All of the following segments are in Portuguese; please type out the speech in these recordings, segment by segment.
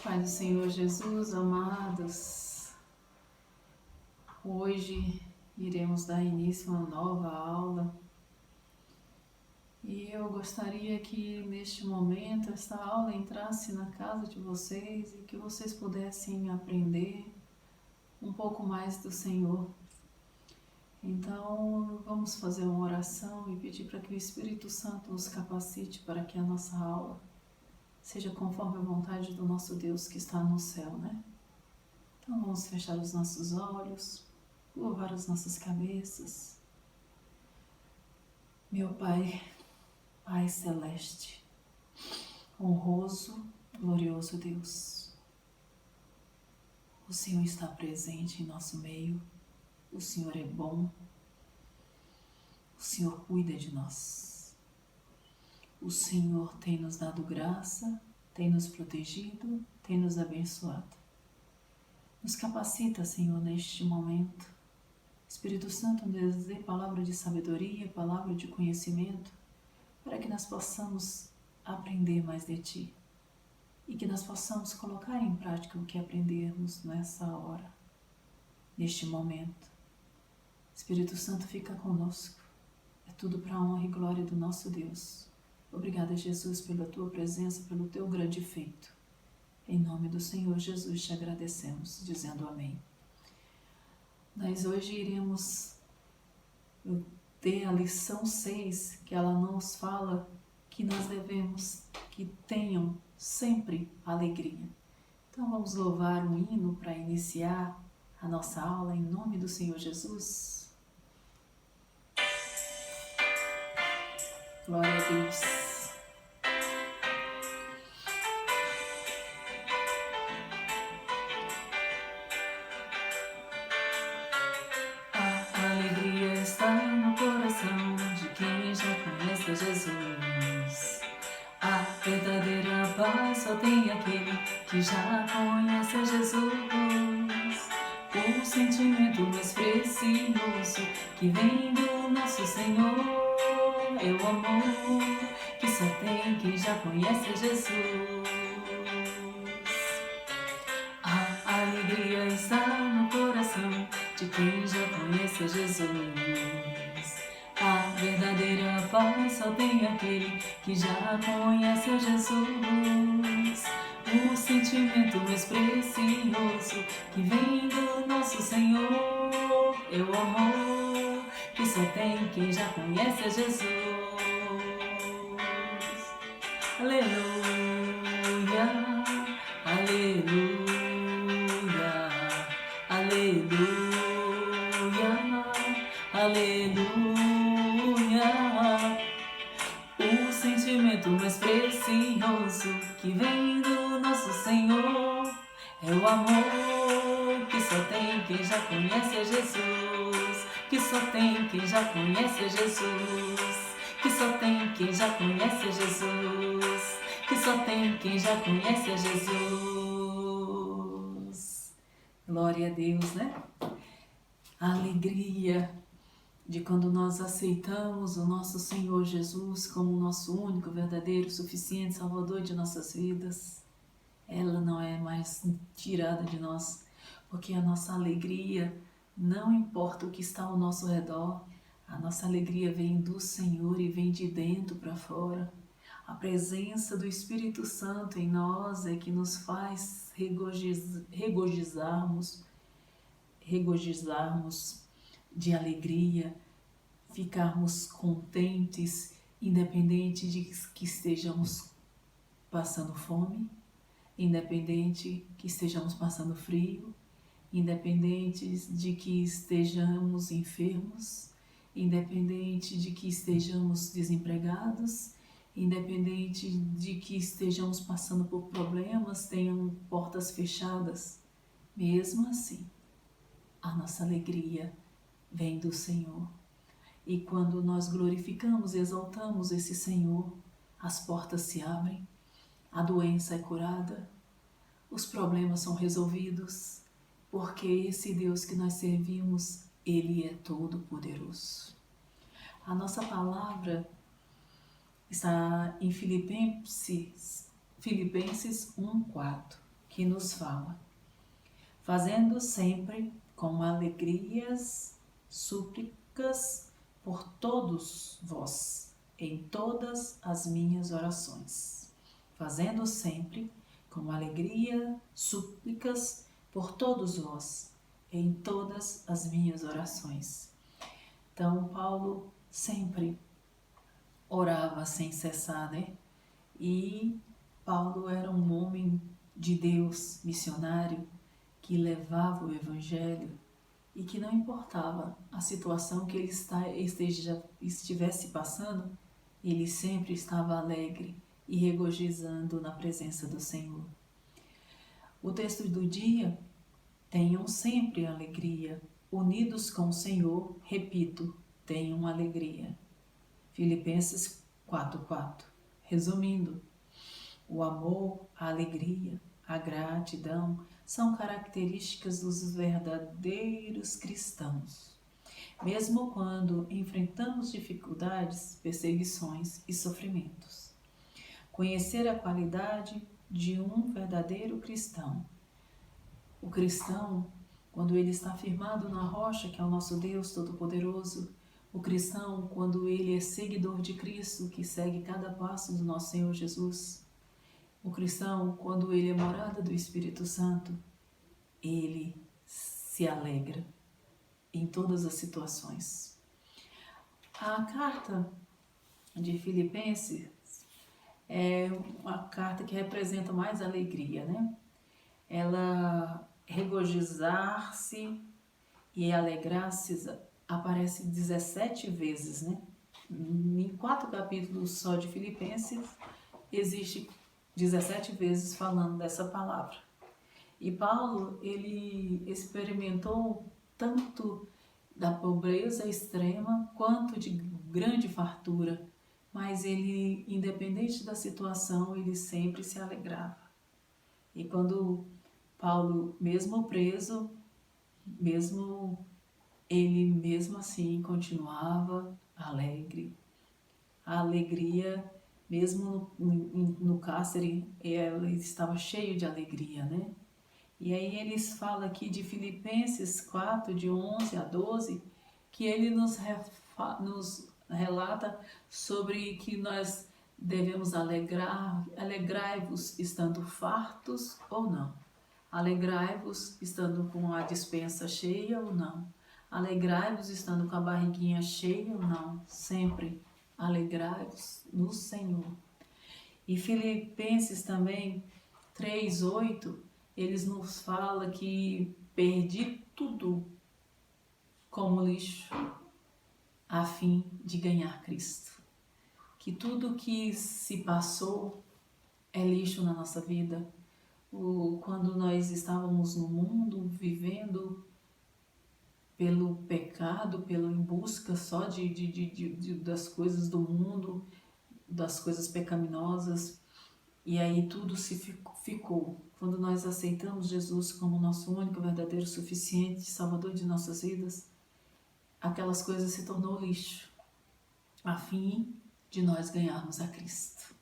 Pai do Senhor Jesus, amados, hoje iremos dar início a uma nova aula e eu gostaria que neste momento esta aula entrasse na casa de vocês e que vocês pudessem aprender um pouco mais do Senhor. Então vamos fazer uma oração e pedir para que o Espírito Santo nos capacite para que a nossa aula seja conforme a vontade do nosso Deus que está no céu, né? Então vamos fechar os nossos olhos, curvar as nossas cabeças. Meu Pai, Pai Celeste, honroso, glorioso Deus, o Senhor está presente em nosso meio, o Senhor é bom, o Senhor cuida de nós. O Senhor tem nos dado graça, tem nos protegido, tem nos abençoado. Nos capacita, Senhor, neste momento. Espírito Santo, nos dê palavra de sabedoria, palavra de conhecimento, para que nós possamos aprender mais de Ti e que nós possamos colocar em prática o que aprendermos nessa hora, neste momento. Espírito Santo, fica conosco. É tudo para a honra e glória do nosso Deus. Obrigada, Jesus, pela Tua presença, pelo Teu grande feito. Em nome do Senhor Jesus te agradecemos, dizendo amém. Nós hoje iremos ter a lição 6, que ela nos fala que nós devemos que tenham sempre alegria. Então vamos louvar um hino para iniciar a nossa aula em nome do Senhor Jesus. Glória a Deus. A alegria está no coração de quem já conhece Jesus. A verdadeira paz só tem aquele que já conhece Jesus. O sentimento mais precioso que vem do nosso Senhor é o amor que só tem quem já conhece Jesus. A alegria está no coração de quem já conhece Jesus. A verdadeira paz só tem aquele que já conhece Jesus. O sentimento mais precioso que vem do nosso Senhor é o amor que só tem quem já conhece Jesus. Aleluia, aleluia, aleluia, aleluia. O sentimento mais precioso que vem do nosso Senhor é o amor que só tem quem já conhece Jesus, que só tem quem já conhece Jesus, que só tem quem já conhece Jesus, que só tem quem já conhece Jesus. Glória a Deus, né? A alegria de quando nós aceitamos o nosso Senhor Jesus como o nosso único, verdadeiro, suficiente Salvador de nossas vidas, ela não é mais tirada de nós, porque a nossa alegria, não importa o que está ao nosso redor, a nossa alegria vem do Senhor e vem de dentro para fora. A presença do Espírito Santo em nós é que nos faz regozijarmos de alegria, ficarmos contentes, independente de que estejamos passando fome, independente que estejamos passando frio, independente de que estejamos enfermos, independente de que estejamos desempregados, independente de que estejamos passando por problemas, tenham portas fechadas, mesmo assim, a nossa alegria vem do Senhor. E quando nós glorificamos e exaltamos esse Senhor, as portas se abrem, a doença é curada, os problemas são resolvidos, porque esse Deus que nós servimos, Ele é todo poderoso. A nossa palavra está em Filipenses 1:4, que nos fala: fazendo sempre com alegrias, súplicas por todos vós, em todas as minhas orações. Fazendo sempre com alegria, súplicas por todos vós, em todas as minhas orações. Então, Paulo sempre orava sem cessar, né? E Paulo era um homem de Deus, missionário, que levava o Evangelho e que não importava a situação que ele estivesse passando, ele sempre estava alegre e regozijando na presença do Senhor. O texto do dia: tenham sempre alegria, unidos com o Senhor, repito, tenham alegria. Filipenses 4:4. Resumindo, o amor, a alegria, a gratidão são características dos verdadeiros cristãos. Mesmo quando enfrentamos dificuldades, perseguições e sofrimentos. Conhecer a qualidade de um verdadeiro cristão. O cristão, quando ele está firmado na rocha, que é o nosso Deus Todo-Poderoso, o cristão, quando ele é seguidor de Cristo, que segue cada passo do nosso Senhor Jesus, o cristão, quando ele é morada do Espírito Santo, ele se alegra em todas as situações. A carta de Filipenses é uma carta que representa mais alegria, né? Ela regozijar-se e alegrar-se aparece 17 vezes, né? Em 4 capítulos só de Filipenses, existe 17 vezes falando dessa palavra. E Paulo, ele experimentou tanto da pobreza extrema quanto de grande fartura, mas ele, independente da situação, ele sempre se alegrava. E quando Paulo, mesmo preso, ele mesmo assim continuava alegre. A alegria, mesmo no cárcere, ele estava cheio de alegria, né? E aí eles falam aqui de Filipenses 4, de 11 a 12, que ele nos relata sobre que nós devemos alegrai-vos estando fartos ou não. Alegrai-vos estando com a despensa cheia ou não. Alegrai-vos estando com a barriguinha cheia ou não. Sempre alegrai-vos no Senhor. E Filipenses também 3:8, eles nos falam que perdi tudo como lixo a fim de ganhar Cristo. Que tudo que se passou é lixo na nossa vida. Quando nós estávamos no mundo vivendo pelo pecado, em busca só das coisas do mundo, das coisas pecaminosas, e aí tudo se ficou. Quando nós aceitamos Jesus como nosso único, verdadeiro, suficiente Salvador de nossas vidas, aquelas coisas se tornou lixo, a fim de nós ganharmos a Cristo.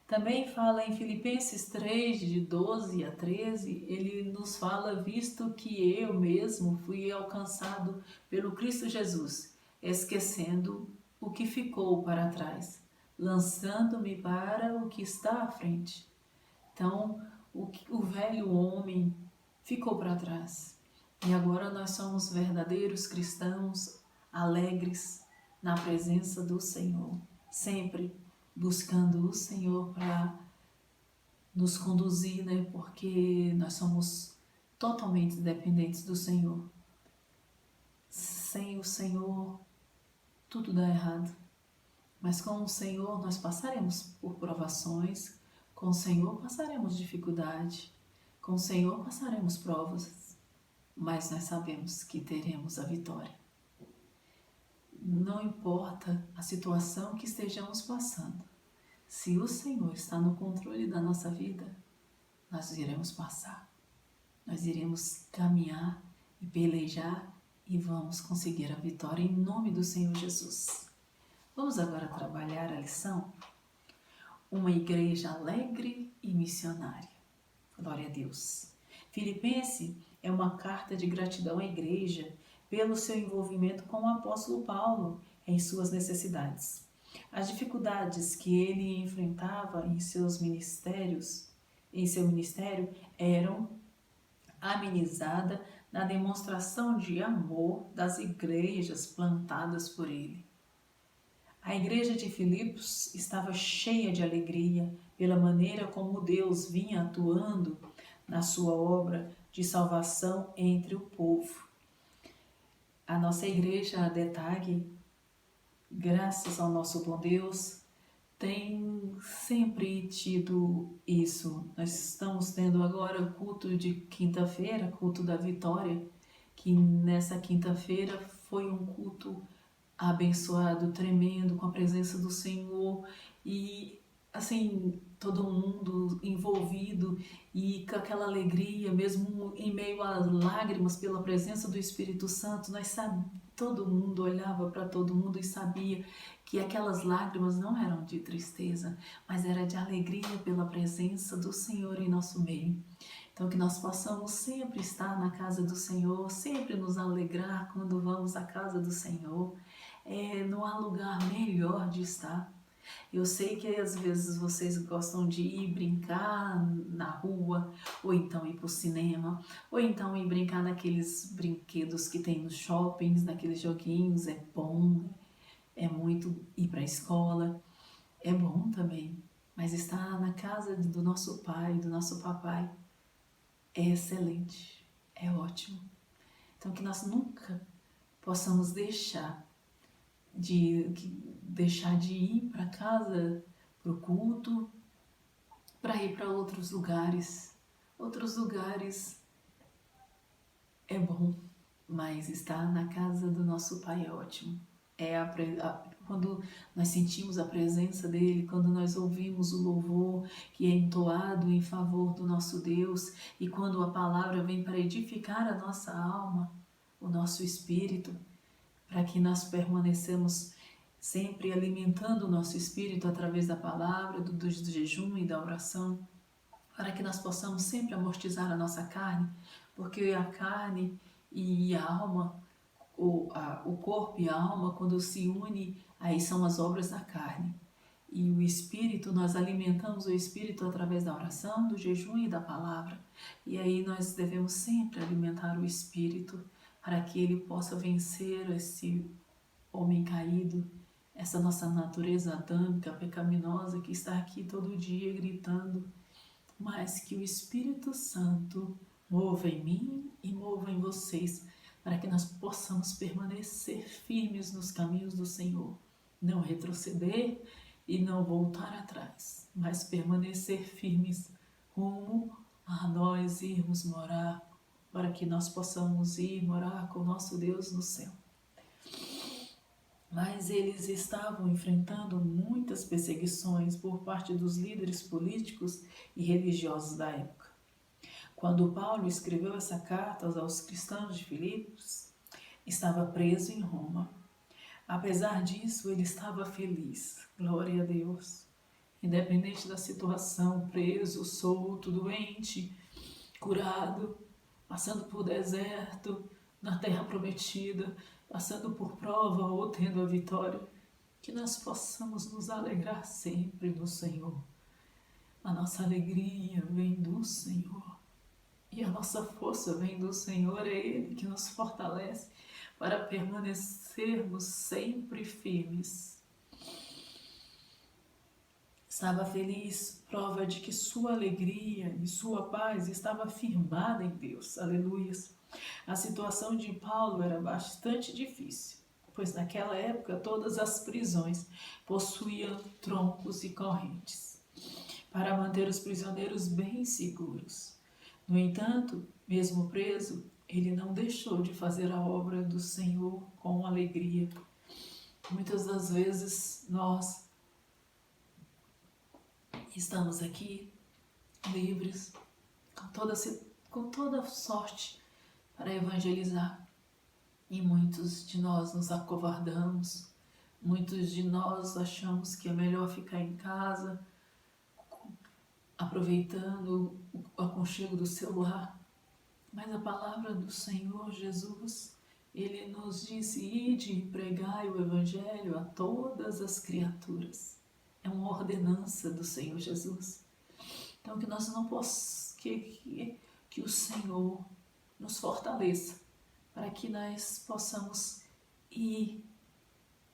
Também fala em Filipenses 3, de 12 a 13, ele nos fala: visto que eu mesmo fui alcançado pelo Cristo Jesus, esquecendo o que ficou para trás, lançando-me para o que está à frente. Então, o velho homem ficou para trás. E agora nós somos verdadeiros cristãos, alegres na presença do Senhor, sempre buscando o Senhor para nos conduzir, né? Porque nós somos totalmente dependentes do Senhor. Sem o Senhor, tudo dá errado. Mas com o Senhor nós passaremos por provações, com o Senhor passaremos dificuldade, com o Senhor passaremos provas, mas nós sabemos que teremos a vitória. Não importa a situação que estejamos passando, se o Senhor está no controle da nossa vida, nós iremos passar, nós iremos caminhar e pelejar e vamos conseguir a vitória em nome do Senhor Jesus. Vamos agora trabalhar a lição? Uma igreja alegre e missionária. Glória a Deus. Filipenses é uma carta de gratidão à igreja pelo seu envolvimento com o apóstolo Paulo em suas necessidades. As dificuldades que ele enfrentava em seu ministério, eram amenizadas na demonstração de amor das igrejas plantadas por ele. A igreja de Filipos estava cheia de alegria pela maneira como Deus vinha atuando na sua obra de salvação entre o povo. A nossa igreja, a DETAG, graças ao nosso bom Deus, tem sempre tido isso. Nós estamos tendo agora o culto de quinta-feira, culto da vitória, que nessa quinta-feira foi um culto abençoado, tremendo, com a presença do Senhor e assim, todo mundo envolvido e com aquela alegria, mesmo em meio a lágrimas pela presença do Espírito Santo, todo mundo olhava para todo mundo e sabia que aquelas lágrimas não eram de tristeza, mas era de alegria pela presença do Senhor em nosso meio. Então, que nós possamos sempre estar na casa do Senhor, sempre nos alegrar quando vamos à casa do Senhor. Não há lugar melhor de estar. Eu sei que às vezes vocês gostam de ir brincar na rua, ou então ir para o cinema, ou então ir brincar naqueles brinquedos que tem nos shoppings, naqueles joguinhos. É bom, é muito ir para a escola, é bom também. Mas estar na casa do nosso pai, do nosso papai, é excelente, é ótimo. Então que nós nunca possamos deixar de ir para casa, para o culto, para ir para outros lugares. Outros lugares é bom, mas estar na casa do nosso Pai é ótimo. Quando nós sentimos a presença dEle, quando nós ouvimos o louvor que é entoado em favor do nosso Deus, e quando a palavra vem para edificar a nossa alma, o nosso espírito, para que nós permanecemos sempre alimentando o nosso espírito através da palavra, do jejum e da oração, para que nós possamos sempre amortizar a nossa carne, porque a carne e a alma, o corpo e a alma, quando se unem, aí são as obras da carne. E o espírito, nós alimentamos o espírito através da oração, do jejum e da palavra. E aí nós devemos sempre alimentar o espírito para que ele possa vencer esse homem caído, essa nossa natureza adâmica, pecaminosa, que está aqui todo dia gritando, mas que o Espírito Santo mova em mim e mova em vocês, para que nós possamos permanecer firmes nos caminhos do Senhor, não retroceder e não voltar atrás, mas permanecer firmes rumo a nós irmos morar, para que nós possamos ir morar com o nosso Deus no céu. Mas eles estavam enfrentando muitas perseguições por parte dos líderes políticos e religiosos da época. Quando Paulo escreveu essa carta aos cristãos de Filipos, estava preso em Roma. Apesar disso, ele estava feliz. Glória a Deus. Independente da situação, preso, solto, doente, curado, passando por deserto, na terra prometida, passando por prova ou tendo a vitória, que nós possamos nos alegrar sempre no Senhor. A nossa alegria vem do Senhor e a nossa força vem do Senhor. É Ele que nos fortalece para permanecermos sempre firmes. Estava feliz, prova de que sua alegria e sua paz estava firmada em Deus. Aleluias. A situação de Paulo era bastante difícil, pois naquela época todas as prisões possuíam troncos e correntes para manter os prisioneiros bem seguros. No entanto, mesmo preso, ele não deixou de fazer a obra do Senhor com alegria. Muitas das vezes nós estamos aqui livres, com toda sorte para evangelizar. E muitos de nós nos acovardamos, muitos de nós achamos que é melhor ficar em casa, aproveitando o aconchego do seu lar. Mas a palavra do Senhor Jesus, Ele nos disse: ide e pregai o Evangelho a todas as criaturas. É uma ordenança do Senhor Jesus. Então que nós não possamos, que o Senhor nos fortaleça para que nós possamos ir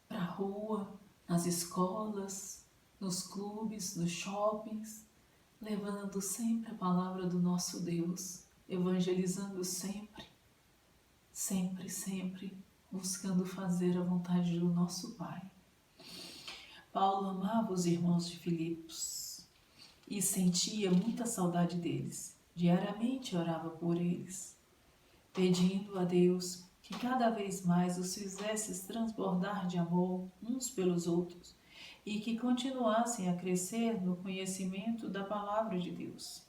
para a rua, nas escolas, nos clubes, nos shoppings, levando sempre a palavra do nosso Deus, evangelizando sempre, sempre, sempre, buscando fazer a vontade do nosso Pai. Paulo amava os irmãos de Filipos e sentia muita saudade deles. Diariamente orava por eles, pedindo a Deus que cada vez mais os fizesse transbordar de amor uns pelos outros e que continuassem a crescer no conhecimento da palavra de Deus.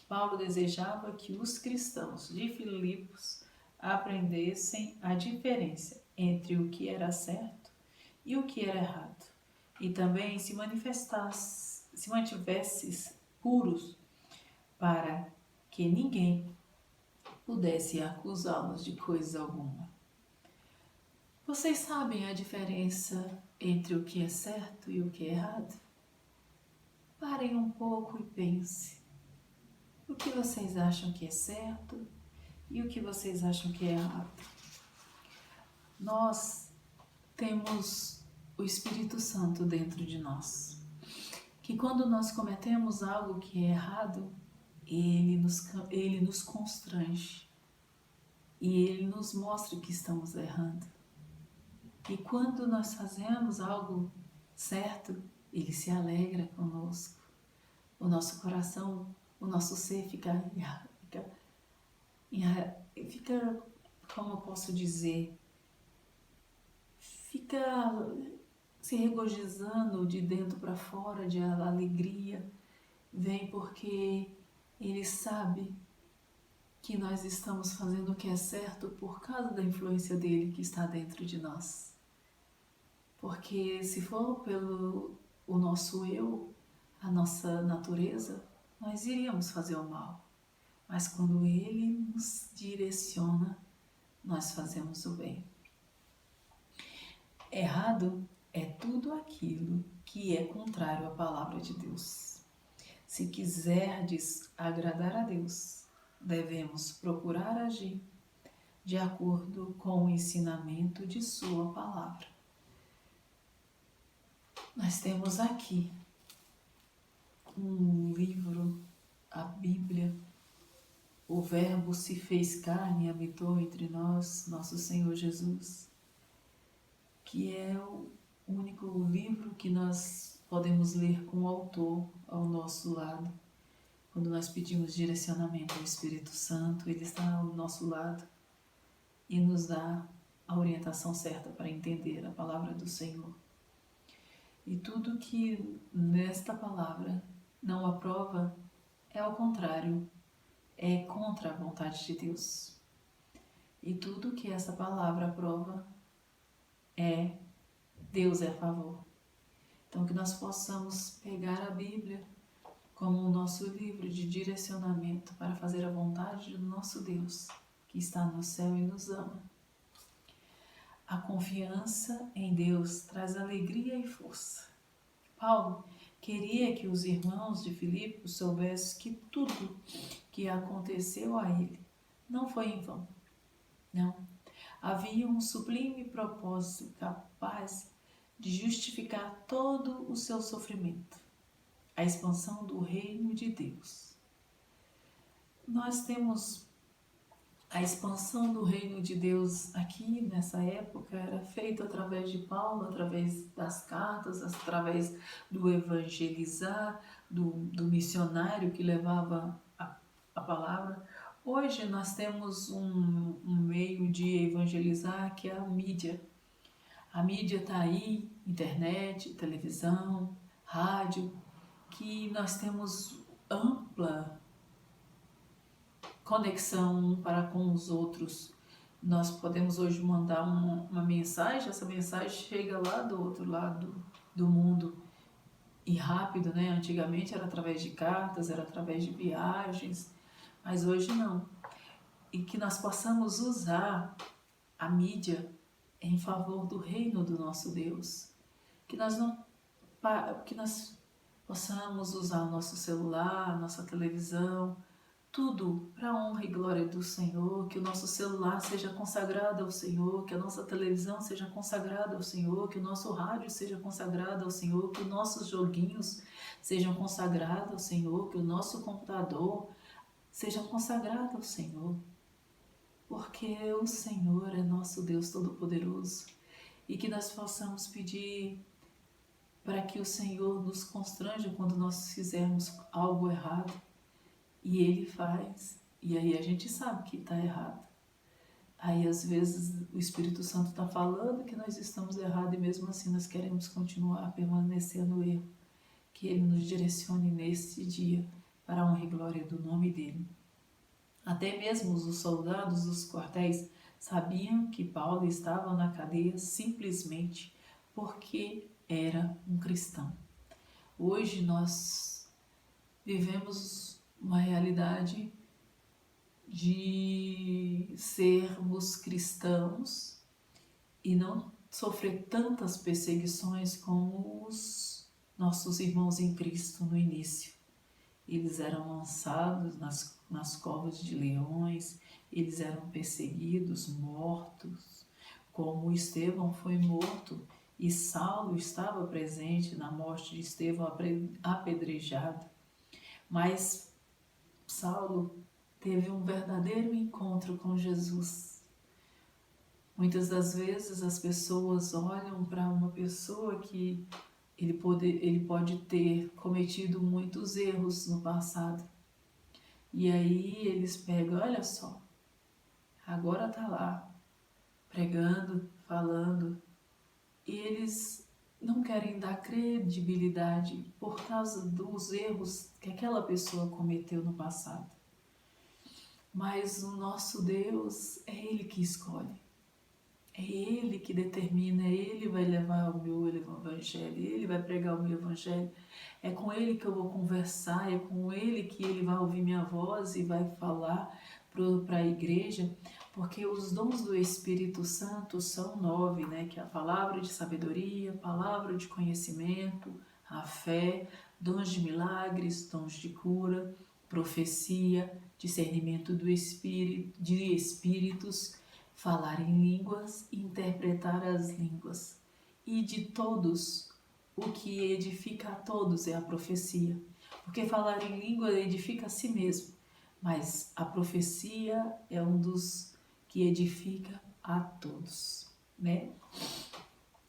Paulo desejava que os cristãos de Filipos aprendessem a diferença entre o que era certo e o que era errado, e também se mantivesse puros, para que ninguém pudesse acusá-los de coisa alguma. Vocês sabem a diferença entre o que é certo e o que é errado? Parem um pouco e pensem. O que vocês acham que é certo e o que vocês acham que é errado? Nós temos o Espírito Santo dentro de nós, que quando nós cometemos algo que é errado, ele nos constrange e ele nos mostra que estamos errando. E quando nós fazemos algo certo, ele se alegra conosco. O nosso coração, o nosso ser fica, como eu posso dizer, fica se regozijando de dentro para fora, de alegria. Vem porque ele sabe que nós estamos fazendo o que é certo por causa da influência dele que está dentro de nós. Porque se for pelo o nosso eu, a nossa natureza, nós iríamos fazer o mal. Mas quando ele nos direciona, nós fazemos o bem. Errado é tudo aquilo que é contrário à palavra de Deus. Se quiserdes agradar a Deus, devemos procurar agir de acordo com o ensinamento de sua palavra. Nós temos aqui um livro, a Bíblia. O Verbo se fez carne e habitou entre nós, nosso Senhor Jesus, que é o único livro que nós podemos ler com o autor ao nosso lado. Quando nós pedimos direcionamento ao Espírito Santo, ele está ao nosso lado e nos dá a orientação certa para entender a palavra do Senhor. E tudo que nesta palavra não aprova é ao contrário, é contra a vontade de Deus. E tudo que essa palavra aprova é Deus é a favor. Então que nós possamos pegar a Bíblia como o nosso livro de direcionamento para fazer a vontade do nosso Deus, que está no céu e nos ama. A confiança em Deus traz alegria e força. Paulo queria que os irmãos de Filipos soubessem que tudo que aconteceu a ele não foi em vão. Não. Havia um sublime propósito capaz de justificar todo o seu sofrimento, a expansão do reino de Deus. Nós temos a expansão do reino de Deus aqui nessa época era feita através de Paulo, através das cartas, através do evangelizar, do missionário que levava a palavra. Hoje nós temos um meio de evangelizar que é a mídia. A mídia está aí, internet, televisão, rádio, que nós temos ampla conexão para com os outros. Nós podemos hoje mandar uma mensagem, essa mensagem chega lá do outro lado do mundo e rápido, né? Antigamente era através de cartas, era através de viagens, mas hoje não. E que nós possamos usar a mídia em favor do reino do nosso Deus. Que nós não que nós possamos usar o nosso celular, a nossa televisão, tudo para a honra e glória do Senhor, que o nosso celular seja consagrado ao Senhor, que a nossa televisão seja consagrada ao Senhor, que o nosso rádio seja consagrado ao Senhor, que os nossos joguinhos sejam consagrados ao Senhor, que o nosso computador seja consagrado ao Senhor, porque o Senhor é nosso Deus Todo-Poderoso e que nós possamos pedir para que o Senhor nos constranja quando nós fizermos algo errado. E Ele faz. E aí a gente sabe que está errado. Aí às vezes o Espírito Santo está falando que nós estamos errados e mesmo assim nós queremos continuar a permanecer no erro. Que Ele nos direcione neste dia para a honra e glória do nome dEle. Até mesmo os soldados dos quartéis sabiam que Paulo estava na cadeia simplesmente porque era um cristão. Hoje nós vivemos uma realidade de sermos cristãos e não sofrer tantas perseguições como os nossos irmãos em Cristo no início. Eles eram lançados nas covas de leões, eles eram perseguidos, mortos, como Estevão foi morto e Saulo estava presente na morte de Estevão apedrejado. Mas Saulo teve um verdadeiro encontro com Jesus. Muitas das vezes as pessoas olham para uma pessoa que ele pode ter cometido muitos erros no passado. E aí eles pegam, olha só, agora está lá, pregando, falando, e eles não querem dar credibilidade por causa dos erros que aquela pessoa cometeu no passado. Mas o nosso Deus é Ele que escolhe, é Ele que determina, Ele vai levar o meu evangelho, Ele vai pregar o meu evangelho, é com Ele que eu vou conversar, é com Ele que Ele vai ouvir minha voz e vai falar para a igreja, porque os dons do Espírito Santo são 9, né? Que é a palavra de sabedoria, palavra de conhecimento, a fé, dons de milagres, dons de cura, profecia, discernimento de espíritos, falar em línguas e interpretar as línguas. E de todos, o que edifica a todos é a profecia, porque falar em língua edifica a si mesmo, mas a profecia é um dos que edifica a todos, né?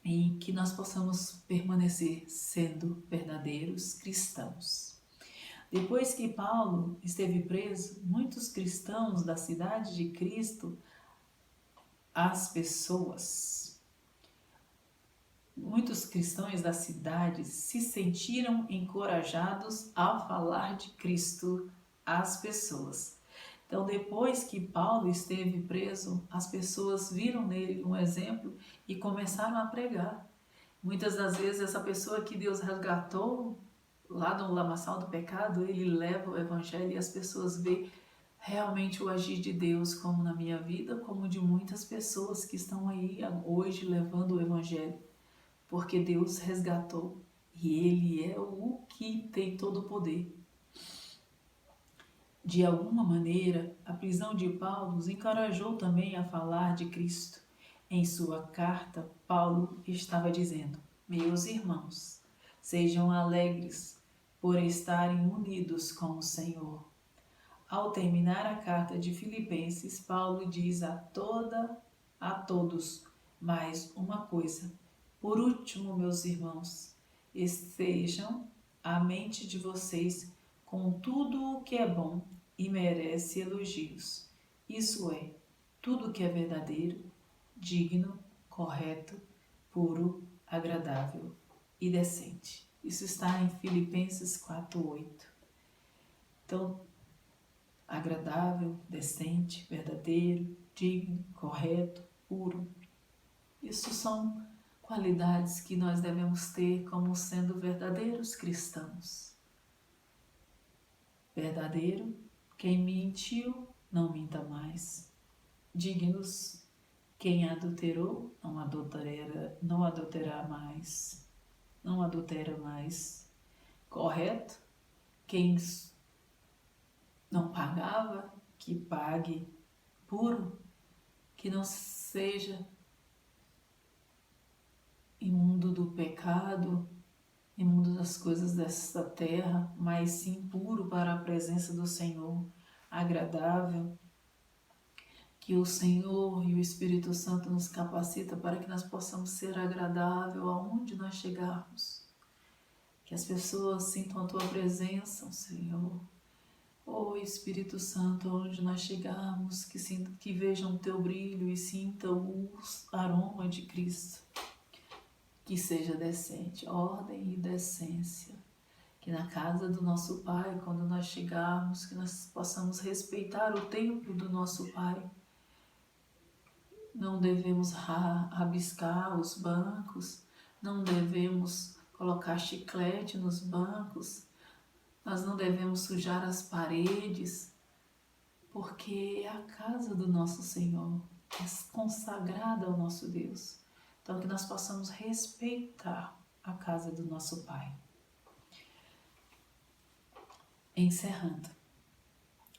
E que nós possamos permanecer sendo verdadeiros cristãos. Depois que Paulo esteve preso, muitos cristãos da cidade de Cristo, muitos cristãos da cidade se sentiram encorajados a falar de Cristo às pessoas. Então, depois que Paulo esteve preso, as pessoas viram nele um exemplo e começaram a pregar. Muitas das vezes, essa pessoa que Deus resgatou lá no lamaçal do pecado, ele leva o evangelho e as pessoas veem realmente o agir de Deus, como na minha vida, como de muitas pessoas que estão aí hoje levando o evangelho, porque Deus resgatou e Ele é o que tem todo o poder. De alguma maneira, a prisão de Paulo os encorajou também a falar de Cristo. Em sua carta, Paulo estava dizendo: meus irmãos, sejam alegres por estarem unidos com o Senhor. Ao terminar a carta de Filipenses, Paulo diz a todos mais uma coisa. Por último, meus irmãos, estejam a mente de vocês com tudo o que é bom e merece elogios. Isso é, tudo o que é verdadeiro, digno, correto, puro, agradável e decente. Isso está em Filipenses 4:8. Então, agradável, decente, verdadeiro, digno, correto, puro. Isso são qualidades que nós devemos ter como sendo verdadeiros cristãos. Verdadeiro, quem mentiu, não minta mais. Dignos, quem adulterou, não adultera mais. Não adultera mais. Correto, quem não pagava, que pague. Puro, que não seja imundo do pecado, imundo das coisas desta terra, mas sim puro para a presença do Senhor, agradável. Que o Senhor e o Espírito Santo nos capacita para que nós possamos ser agradável aonde nós chegarmos. Que as pessoas sintam a Tua presença, Senhor. Ó Espírito Santo, aonde nós chegarmos, que vejam o Teu brilho e sintam o aroma de Cristo. Que seja decente, ordem e decência. Que na casa do nosso Pai, quando nós chegarmos, que nós possamos respeitar o templo do nosso Pai. Não devemos rabiscar os bancos, não devemos colocar chiclete nos bancos, nós não devemos sujar as paredes, porque é a casa do nosso Senhor, é consagrada ao nosso Deus. Então que nós possamos respeitar a casa do nosso Pai. Encerrando,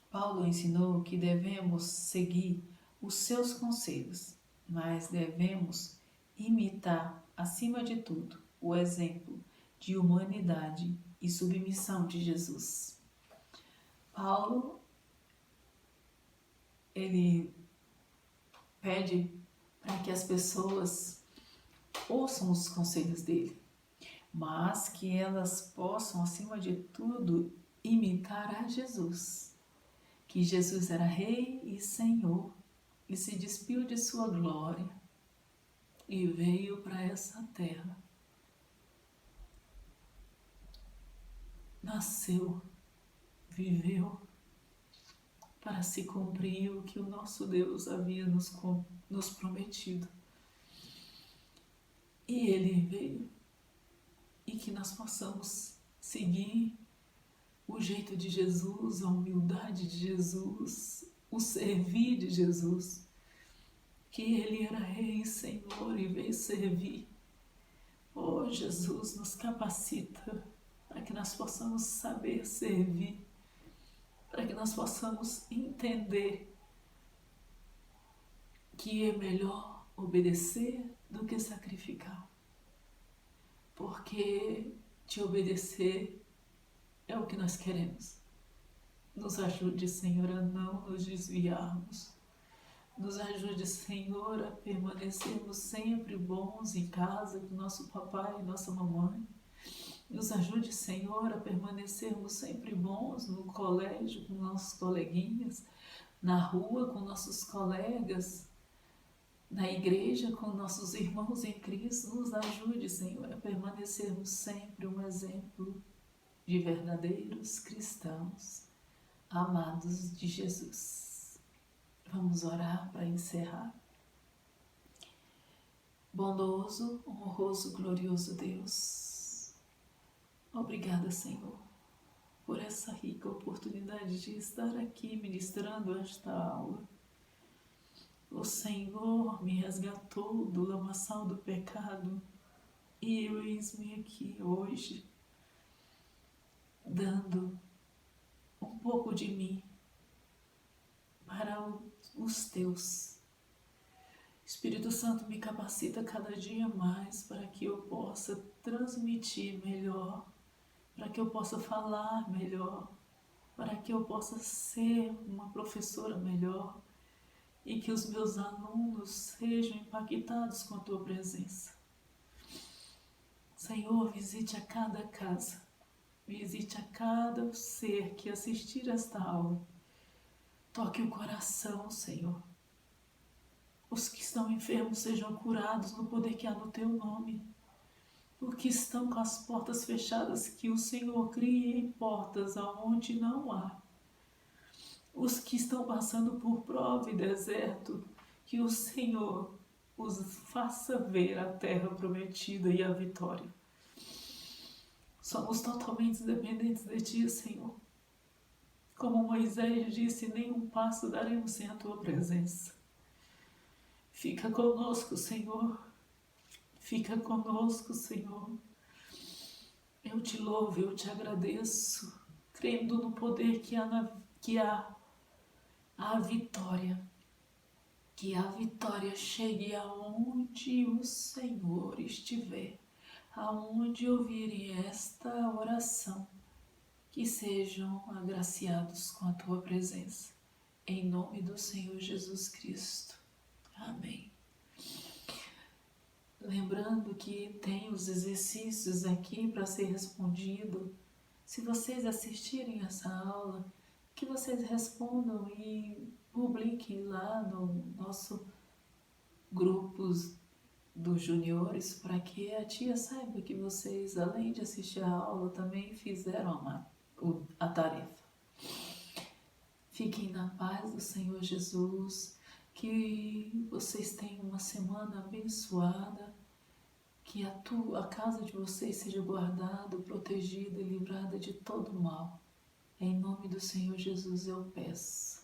Paulo ensinou que devemos seguir os seus conselhos, mas devemos imitar, acima de tudo, o exemplo de humanidade e submissão de Jesus. Paulo, ele pede para que as pessoas ouçam os conselhos dele, mas que elas possam, acima de tudo, imitar a Jesus. Que Jesus era Rei e Senhor, e se despiu de sua glória e veio para essa terra. Nasceu, viveu, para se cumprir o que o nosso Deus havia nos prometido. E Ele veio, e que nós possamos seguir o jeito de Jesus, a humildade de Jesus, o servir de Jesus, que Ele era Rei e Senhor e veio servir. Oh, Jesus, nos capacita para que nós possamos saber servir, para que nós possamos entender que é melhor obedecer do que sacrificar, porque te obedecer é o que nós queremos. Nos ajude, Senhor, a não nos desviarmos. Nos ajude, Senhor, a permanecermos sempre bons em casa com nosso papai e nossa mamãe. Nos ajude, Senhor, a permanecermos sempre bons no colégio com nossos coleguinhas, na rua com nossos colegas, na igreja com nossos irmãos em Cristo. Nos ajude, Senhor, a permanecermos sempre um exemplo de verdadeiros cristãos, amados de Jesus. Vamos orar para encerrar. Bondoso, honroso, glorioso Deus, obrigada, Senhor, por essa rica oportunidade de estar aqui ministrando esta aula. O Senhor me resgatou do lamaçal do pecado e eu eis-me aqui hoje, dando um pouco de mim para os teus. Espírito Santo, me capacita cada dia mais para que eu possa transmitir melhor, para que eu possa falar melhor, para que eu possa ser uma professora melhor e que os meus alunos sejam impactados com a tua presença. Senhor, visite a cada casa, visite a cada ser que assistir esta aula. Toque o coração, Senhor. Os que estão enfermos sejam curados no poder que há no teu nome. Os que estão com as portas fechadas, que o Senhor crie portas aonde não há. Os que estão passando por prova e deserto, que o Senhor os faça ver a terra prometida e a vitória. Somos totalmente dependentes de Ti, Senhor. Como Moisés disse, nenhum passo daremos sem a Tua presença. Fica conosco, Senhor. Fica conosco, Senhor. Eu te louvo, eu te agradeço, crendo no poder que há a vitória. Que a vitória chegue aonde o Senhor estiver, aonde ouvirem esta oração, que sejam agraciados com a Tua presença. Em nome do Senhor Jesus Cristo. Amém. Lembrando que tem os exercícios aqui para ser respondido. Se vocês assistirem essa aula, que vocês respondam e publiquem lá no nosso grupos dos juniores, para que a tia saiba que vocês, além de assistir a aula, também fizeram a tarefa. Fiquem na paz do Senhor Jesus, que vocês tenham uma semana abençoada, que a casa de vocês seja guardada, protegida e livrada de todo mal. Em nome do Senhor Jesus eu peço.